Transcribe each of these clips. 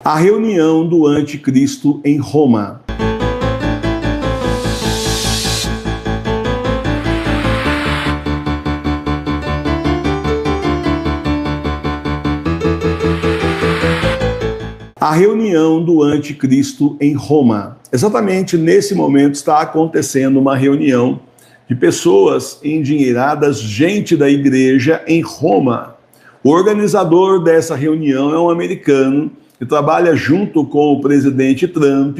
A reunião do anticristo em Roma. A reunião do anticristo em Roma. Exatamente nesse momento está acontecendo uma reunião de pessoas endinheiradas, gente da igreja em Roma. O organizador dessa reunião é um americano que trabalha junto com o presidente Trump,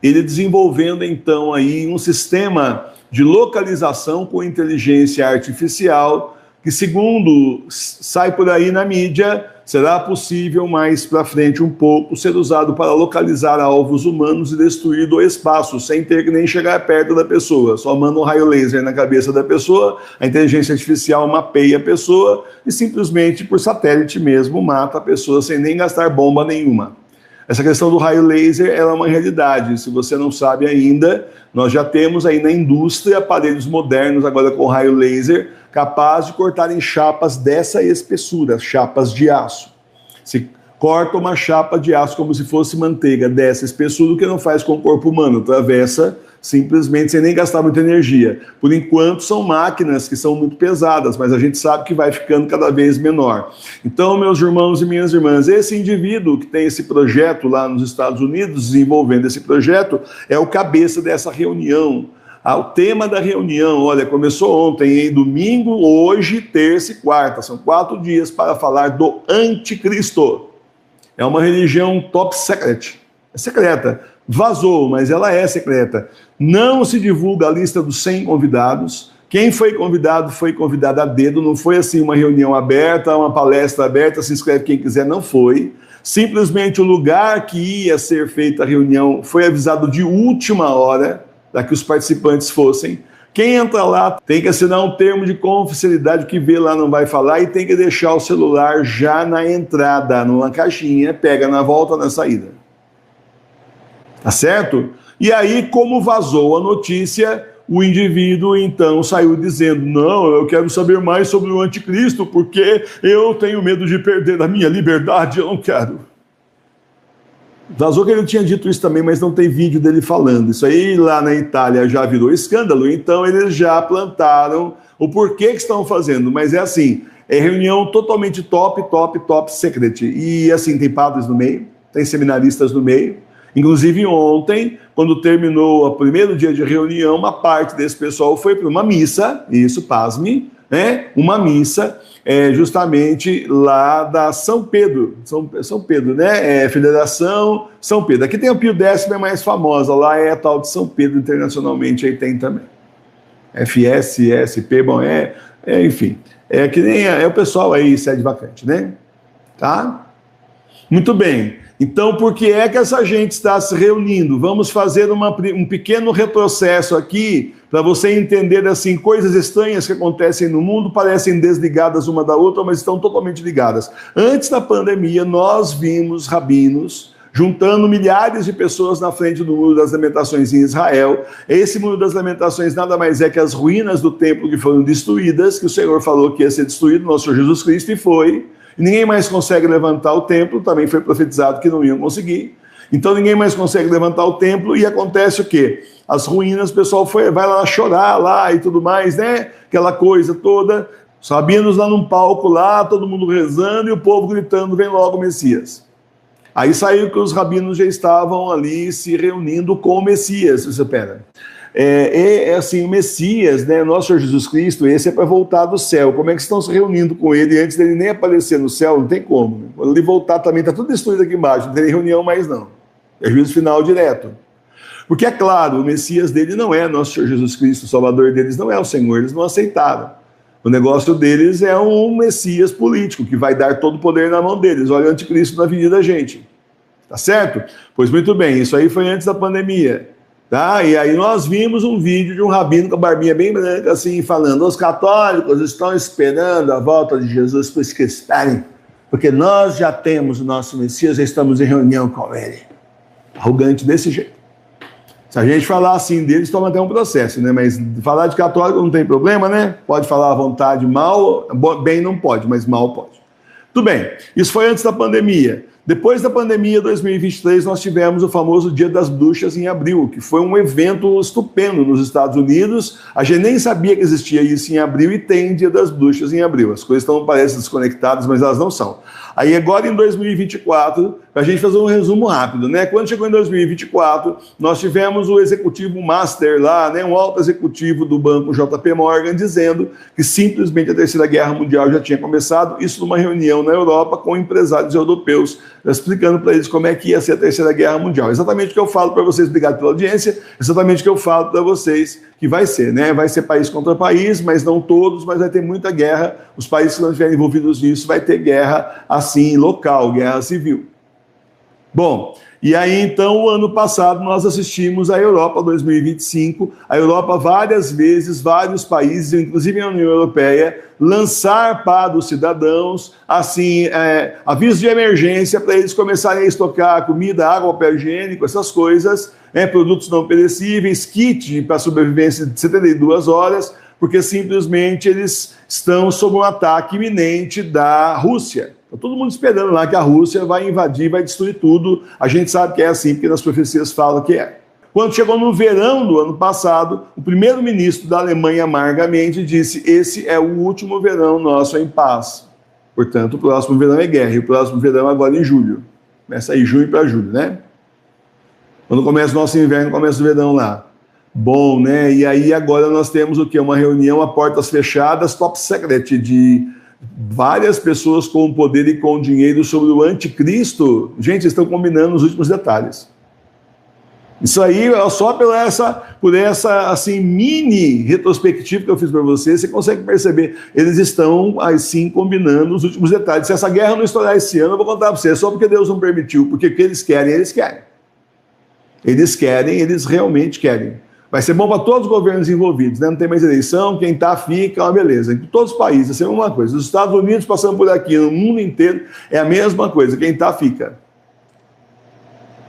ele desenvolvendo então aí um sistema de localização com inteligência artificial, que segundo sai por aí na mídia, será possível mais para frente um pouco ser usado para localizar alvos humanos e destruir do espaço, sem ter que nem chegar perto da pessoa. Só manda um raio laser na cabeça da pessoa, a inteligência artificial mapeia a pessoa e simplesmente por satélite mesmo mata a pessoa sem nem gastar bomba nenhuma. Essa questão do raio laser ela é uma realidade. Se você não sabe ainda, nós já temos aí na indústria aparelhos modernos agora com raio laser capaz de cortar em chapas dessa espessura, chapas de aço. Se corta uma chapa de aço como se fosse manteiga dessa espessura, o que não faz com o corpo humano, atravessa simplesmente sem nem gastar muita energia. Por enquanto são máquinas que são muito pesadas, mas a gente sabe que vai ficando cada vez menor. Então, meus irmãos e minhas irmãs, esse indivíduo que tem esse projeto lá nos Estados Unidos, desenvolvendo esse projeto, é o cabeça dessa reunião. O tema da reunião, olha, começou ontem, em domingo, hoje, terça e quarta. São 4 dias para falar do anticristo. É uma religião top secret. É secreta. Vazou, mas ela é secreta. Não se divulga a lista dos 100 convidados. Quem foi convidado a dedo. Não foi assim uma reunião aberta, uma palestra aberta, se inscreve quem quiser, não foi. Simplesmente o lugar que ia ser feita a reunião foi avisado de última hora, para que os participantes fossem. Quem entra lá tem que assinar um termo de confidencialidade, que vê lá não vai falar, e tem que deixar o celular já na entrada, numa caixinha, pega na volta, na saída. Tá certo? E aí, como vazou a notícia, o indivíduo então saiu dizendo: não, eu quero saber mais sobre o anticristo, porque eu tenho medo de perder a minha liberdade, eu não quero. Vazou que ele tinha dito isso também, mas não tem vídeo dele falando. Isso aí lá na Itália já virou escândalo, então eles já plantaram o porquê que estão fazendo. Mas é assim, é reunião totalmente top secret. E assim, tem padres no meio, tem seminaristas no meio. Inclusive ontem, quando terminou o primeiro dia de reunião, uma parte desse pessoal foi para uma missa, isso, pasme, né? Uma missa, justamente lá da São Pedro, São Pedro, né? Federação São Pedro. Aqui tem o Pio X, é mais famosa, lá é a tal de São Pedro, internacionalmente, aí tem também. FS, SP, bom, enfim, é que nem o pessoal aí, sede vacante, né? Tá? Muito bem. Então, por que é que essa gente está se reunindo? Vamos fazer um pequeno retrocesso aqui para você entender assim, coisas estranhas que acontecem no mundo, parecem desligadas uma da outra, mas estão totalmente ligadas. Antes da pandemia, nós vimos rabinos juntando milhares de pessoas na frente do Muro das Lamentações em Israel. Esse Muro das Lamentações nada mais é que as ruínas do templo que foram destruídas, que o Senhor falou que ia ser destruído, nosso Senhor Jesus Cristo, e foi. Ninguém mais consegue levantar o templo, também foi profetizado que não iam conseguir. Então ninguém mais consegue levantar o templo e acontece o quê? As ruínas, o pessoal vai lá chorar lá e tudo mais, né? Aquela coisa toda. Os rabinos lá num palco lá, todo mundo rezando e o povo gritando: vem logo o Messias. Aí saiu que os rabinos já estavam ali se reunindo com o Messias. Você pera. Assim, o Messias, né, nosso Senhor Jesus Cristo, esse é para voltar do céu. Como é que estão se reunindo com ele antes dele nem aparecer no céu? Não tem como. Né? Quando ele voltar também, está tudo destruído aqui embaixo, não tem reunião mais não. É juízo final direto. Porque é claro, o Messias dele não é nosso Senhor Jesus Cristo, o Salvador deles não é o Senhor, eles não aceitaram. O negócio deles é um Messias político, que vai dar todo o poder na mão deles. Olha o anticristo na vida da gente. Tá certo? Pois muito bem, isso aí foi antes da pandemia. Tá? E aí nós vimos um vídeo de um rabino com a barbinha bem branca, assim, falando: os católicos estão esperando a volta de Jesus, por isso que esperem, porque nós já temos o nosso Messias, já estamos em reunião com ele. Arrogante desse jeito. Se a gente falar assim deles, toma até um processo, né? Mas falar de católico não tem problema, né? Pode falar à vontade, mal, bem não pode, mas mal pode. Tudo bem, isso foi antes da pandemia. Depois da pandemia 2023, nós tivemos o famoso Dia das Bruxas em abril, que foi um evento estupendo nos Estados Unidos. A gente nem sabia que existia isso em abril e tem Dia das Bruxas em abril. As coisas parecem desconectadas, mas elas não são. Aí agora em 2024, para a gente fazer um resumo rápido, né? Quando chegou em 2024, nós tivemos o executivo master lá, né? Um alto executivo do banco JP Morgan dizendo que simplesmente a Terceira Guerra Mundial já tinha começado, isso numa reunião na Europa com empresários europeus, explicando para eles como é que ia ser a Terceira Guerra Mundial. Exatamente o que eu falo para vocês, obrigado pela audiência, exatamente o que eu falo para vocês que vai ser, né? Vai ser país contra país, mas não todos, mas vai ter muita guerra. Os países que não estiverem envolvidos nisso vai ter guerra assim, local, guerra civil. Bom, e aí então, o ano passado nós assistimos a Europa 2025, a Europa várias vezes, vários países, inclusive a União Europeia, lançar para os cidadãos, assim, aviso de emergência para eles começarem a estocar comida, água, papel higiênico, essas coisas, produtos não perecíveis, kit para sobrevivência de 72 horas, porque simplesmente eles estão sob um ataque iminente da Rússia. Está todo mundo esperando lá que a Rússia vai invadir, vai destruir tudo. A gente sabe que é assim, porque nas profecias falam que é. Quando chegou no verão do ano passado, o primeiro-ministro da Alemanha amargamente disse: esse é o último verão nosso em paz. Portanto, o próximo verão é guerra. E o próximo verão agora em julho. Começa aí junho para julho, né? Quando começa o nosso inverno, começa o verão lá. Bom, né? E aí agora nós temos o quê? Uma reunião a portas fechadas, top secret, de várias pessoas com poder e com dinheiro sobre o anticristo. Gente, estão combinando os últimos detalhes. Isso aí, só por essa assim, mini retrospectiva que eu fiz para vocês, você consegue perceber. Eles estão, assim, combinando os últimos detalhes. Se essa guerra não estourar esse ano, eu vou contar para vocês, só porque Deus não permitiu, porque o que eles querem, eles querem. Eles querem, eles realmente querem. Vai ser bom para todos os governos envolvidos, né? Não tem mais eleição, quem está fica, é uma beleza. Em todos os países, é sempre uma coisa. Os Estados Unidos passando por aqui, no mundo inteiro, é a mesma coisa, quem está fica.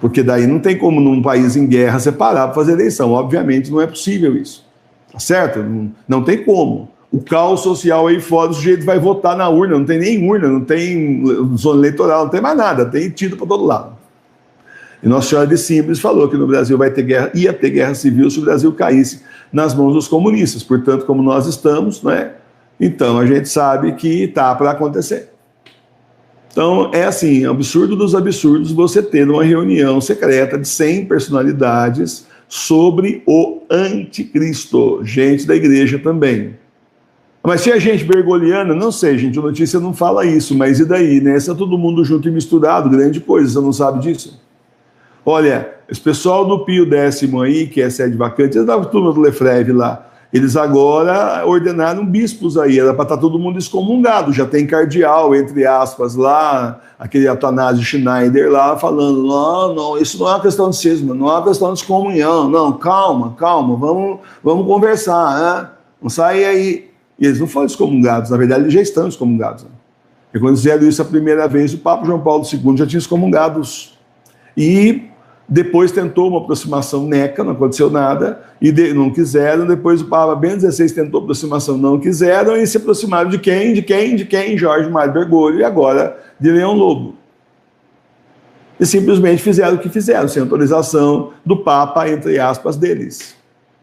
Porque daí não tem como num país em guerra separar para fazer eleição, obviamente não é possível isso, tá certo? Não tem como. O caos social aí fora, o sujeito vai votar na urna, não tem nem urna, não tem zona eleitoral, não tem mais nada, tem tiro para todo lado. E Nossa Senhora de Simples falou que no Brasil vai ter guerra, ia ter guerra civil se o Brasil caísse nas mãos dos comunistas. Portanto, como nós estamos, né? Então a gente sabe que está para acontecer. Então é assim, absurdo dos absurdos você ter uma reunião secreta de 100 personalidades sobre o anticristo, gente da igreja também. Mas se a gente bergoliana, não sei, gente, a notícia não fala isso, mas e daí, né? Está todo mundo junto e misturado, grande coisa, você não sabe disso? Olha, esse pessoal do Pio X aí, que é sede vacante, eles davam turma do Lefebvre lá, eles agora ordenaram bispos aí, era para estar todo mundo excomungado, já tem cardeal, entre aspas, lá, aquele Atanásio Schneider lá, falando, não, isso não é uma questão de cisma, não é uma questão de excomunhão, não, calma, vamos conversar, né? Não sai aí. E eles não foram excomungados, na verdade eles já estão excomungados. Né? E quando fizeram isso a primeira vez, o Papa João Paulo II já tinha excomungados. E depois tentou uma aproximação neca, não aconteceu nada, e não quiseram. Depois o Papa Bento XVI tentou aproximação, não quiseram, e se aproximaram de quem? Jorge Mário Bergoglio, e agora de Leão Lobo. E simplesmente fizeram o que fizeram, sem autorização do Papa, entre aspas, deles.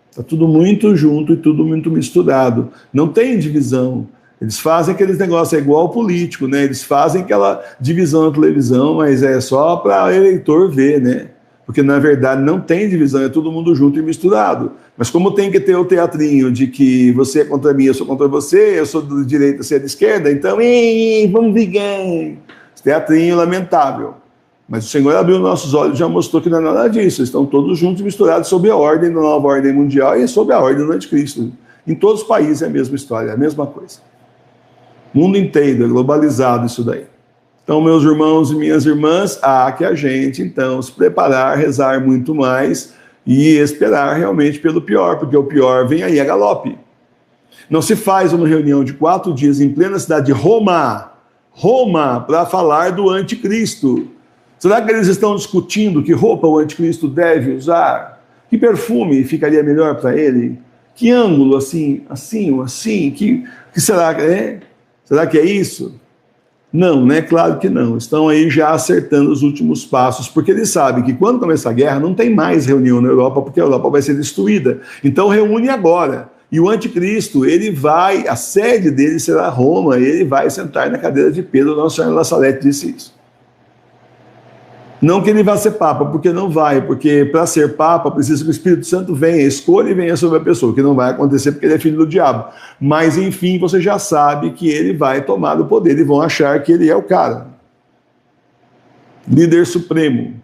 Está tudo muito junto e tudo muito misturado. Não tem divisão. Eles fazem aqueles negócios, é igual ao político, né? Eles fazem aquela divisão na televisão, mas é só para eleitor ver, né? Porque, na verdade, não tem divisão, é todo mundo junto e misturado. Mas como tem que ter o teatrinho de que você é contra mim, eu sou contra você, eu sou de direita, você é de esquerda, então, vamos brigar. Esse teatrinho lamentável. Mas o Senhor abriu nossos olhos e já mostrou que não é nada disso. Estão todos juntos e misturados sob a ordem da nova ordem mundial e sob a ordem do anticristo. Em todos os países é a mesma história, é a mesma coisa. O mundo inteiro é globalizado isso daí. Então, meus irmãos e minhas irmãs, há que a gente, então, se preparar, rezar muito mais e esperar realmente pelo pior, porque o pior vem aí a galope. Não se faz uma reunião de 4 dias em plena cidade de Roma, para falar do anticristo. Será que eles estão discutindo que roupa o anticristo deve usar? Que perfume ficaria melhor para ele? Que ângulo, assim, que será que é? Será que é isso? Não, né? Claro que não. Estão aí já acertando os últimos passos, porque eles sabem que quando começar a guerra não tem mais reunião na Europa, porque a Europa vai ser destruída. Então reúne agora. E o anticristo, ele vai, a sede dele será Roma, e ele vai sentar na cadeira de Pedro. Nossa Senhora La Salete disse isso. Não que ele vá ser papa, porque não vai, porque para ser papa precisa que o Espírito Santo venha, escolha e venha sobre a pessoa, que não vai acontecer porque ele é filho do diabo. Mas, enfim, você já sabe que ele vai tomar o poder e vão achar que ele é o cara. Líder supremo.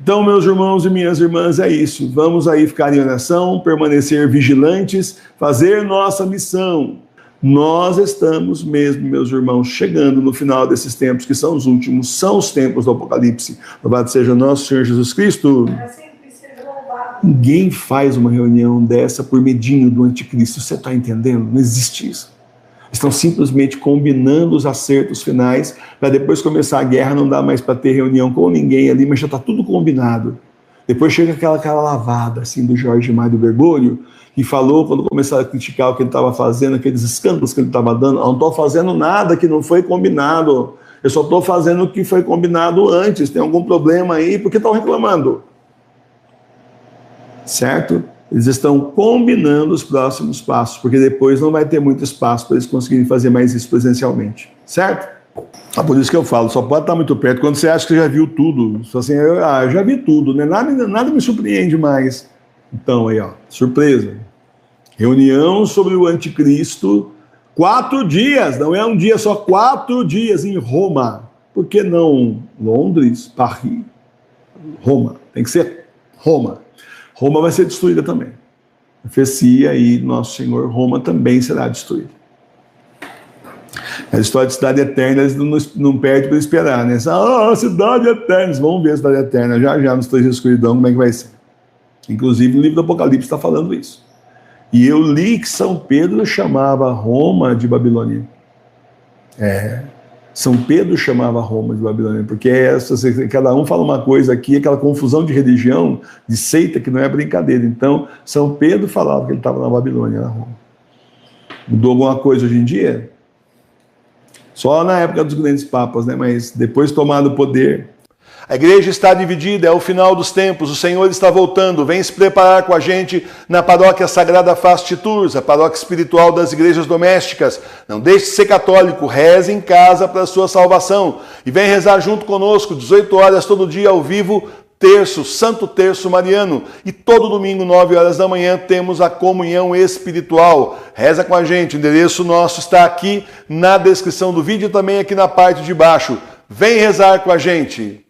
Então, meus irmãos e minhas irmãs, é isso. Vamos aí ficar em oração, permanecer vigilantes, fazer nossa missão. Nós estamos mesmo, meus irmãos, chegando no final desses tempos, que são os últimos, são os tempos do Apocalipse. Louvado seja nosso Senhor Jesus Cristo. Ninguém faz uma reunião dessa por medinho do anticristo, você está entendendo? Não existe isso. Estão simplesmente combinando os acertos finais, para depois começar a guerra, não dá mais para ter reunião com ninguém ali, mas já está tudo combinado. Depois chega aquela cara lavada, assim, do Jorge Mário Bergoglio, que falou, quando começaram a criticar o que ele estava fazendo, aqueles escândalos que ele estava dando, eu não estou fazendo nada que não foi combinado, eu só estou fazendo o que foi combinado antes, tem algum problema aí, por que estão reclamando? Certo? Eles estão combinando os próximos passos, porque depois não vai ter muito espaço para eles conseguirem fazer mais isso presencialmente, certo? Por isso que eu falo, só pode estar muito perto, quando você acha que já viu tudo, só assim, eu já vi tudo, né? Nada me surpreende mais. Então, aí, ó, surpresa. Reunião sobre o anticristo, 4 dias, não é um dia só, 4 dias em Roma. Por que não Londres, Paris, Roma? Tem que ser Roma. Roma vai ser destruída também. Profecia e Nosso Senhor, Roma também será destruída. A história de cidade eterna, eles não perdem para esperar, né? Cidade eterna, vamos ver a cidade eterna, já nos 3 dias de escuridão, como é que vai ser. Inclusive, o livro do Apocalipse está falando isso. E eu li que São Pedro chamava Roma de Babilônia. São Pedro chamava Roma de Babilônia, porque cada um fala uma coisa aqui, aquela confusão de religião, de seita, que não é brincadeira. Então, São Pedro falava que ele estava na Babilônia, na Roma. Mudou alguma coisa hoje em dia? Só na época dos grandes papas, né? Mas depois tomado o poder... A igreja está dividida, é o final dos tempos, o Senhor está voltando, vem se preparar com a gente na paróquia Sagrada Face Tours, a paróquia espiritual das igrejas domésticas. Não deixe de ser católico, reze em casa para a sua salvação. E vem rezar junto conosco, 18 horas todo dia ao vivo, terço, Santo Terço Mariano. E todo domingo, 9 horas da manhã, temos a comunhão espiritual. Reza com a gente, o endereço nosso está aqui na descrição do vídeo e também aqui na parte de baixo. Vem rezar com a gente.